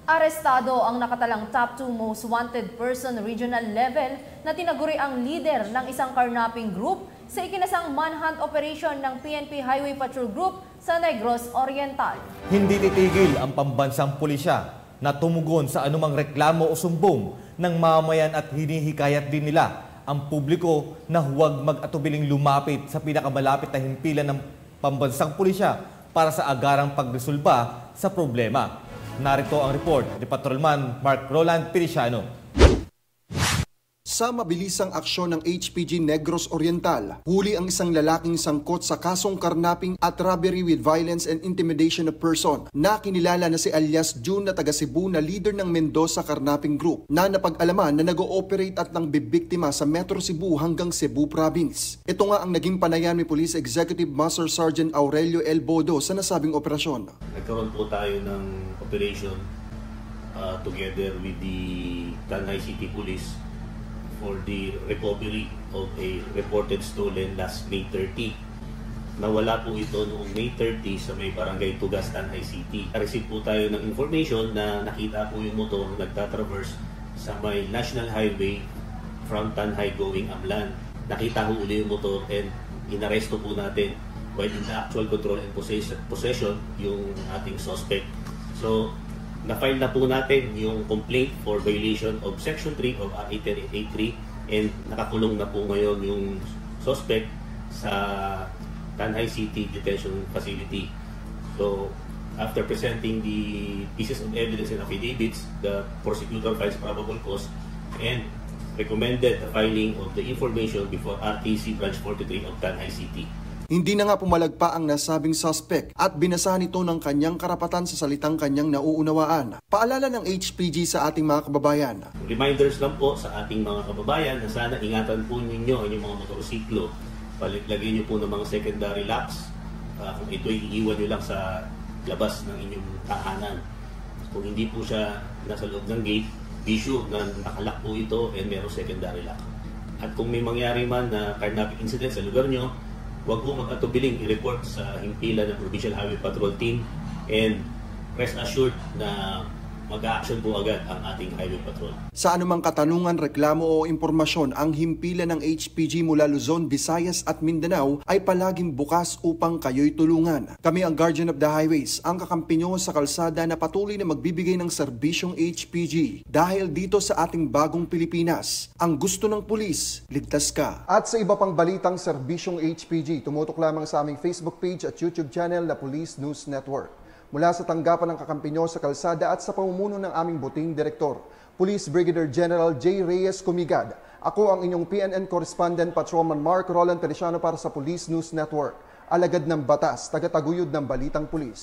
Arestado ang nakatalang top 2 most wanted person regional level na tinaguri ang leader ng isang carnapping group sa ikinasang manhunt operation ng PNP Highway Patrol Group sa Negros Oriental. Hindi titigil ang pambansang pulisya na tumugon sa anumang reklamo o sumbong ng mamayan at hinihikayat din nila ang publiko na huwag mag-atubiling lumapit sa pinakamalapit na himpilan ng pambansang pulisya para sa agarang pagresolba sa problema. Narito ang report ni Patrolman Mark Roland Piriciano. Sa mabilisang aksyon ng HPG Negros Oriental, huli ang isang lalaking sangkot sa kasong karnapping at robbery with violence and intimidation of person na kinilala na si alias June na taga Cebu na leader ng Mendoza Carnapping Group na napag-alaman na nag-ooperate at nang bibiktima sa Metro Cebu hanggang Cebu Province. Ito nga ang naging panayan ni Police Executive Master Sergeant Aurelio L. Bodo sa nasabing operasyon. Nagkaroon po tayo ng operation together with the Tanay City Police for the recovery of a reported stolen last May 30. Nawala po ito noong May 30 sa may barangay Tugas, Tanay City. Receive po tayo ng information na nakita po yung motor nagtatraverse sa may National Highway from Tanay going Amlan. Nakita po uli yung motor and inaresto po natin while in the actual control and possession yung ating suspect. So, na-file na po natin yung complaint for violation of Section 3 of RA 10883 and nakakulong na po ngayon yung suspect sa Tanay City Detention Facility. So, after presenting the pieces of evidence and affidavits, the prosecutor files probable cause and recommended the filing of the information before RTC Branch 43 of Tanay City. Hindi na nga pumalagpa ang nasabing suspect at binasahan ito ng kanyang karapatan sa salitang kanyang nauunawaan. Paalala ng HPG sa ating mga kababayan. Reminders lang po sa ating mga kababayan na sana ingatan po ninyo ang inyong mga motorsiklo. Lagyan nyo po ng mga secondary locks. Kung ito iiwan nyo lang sa labas ng inyong tahanan. Kung hindi po siya nasa loob ng gate, be sure na nakalock po ito and mayroong secondary lock. At kung may mangyari man na carnapping incident sa lugar nyo, huwag po mag-atubiling i-report sa himpilan ng Provincial Highway Patrol Team and rest assured na mag-a-action po agad ang ating Highway Patrol. Sa anumang katanungan, reklamo o impormasyon, ang himpilan ng HPG mula Luzon, Visayas at Mindanao ay palaging bukas upang kayo'y tulungan. Kami ang Guardian of the Highways, ang kakampi nyo sa kalsada na patuloy na magbibigay ng serbisyong HPG. Dahil dito sa ating bagong Pilipinas, ang gusto ng pulis, ligtas ka. At sa iba pang balitang serbisyong HPG, tumutok lamang sa aming Facebook page at YouTube channel na Police News Network. Mula sa tanggapan ng kakampi nyo sa kalsada at sa pamumuno ng aming buting direktor, Police Brigadier General J. Reyes Comigad. Ako ang inyong PNN Correspondent Patrolman Mark Roland Piriciano para sa Police News Network. Alagad ng batas, tagataguyod ng balitang pulis.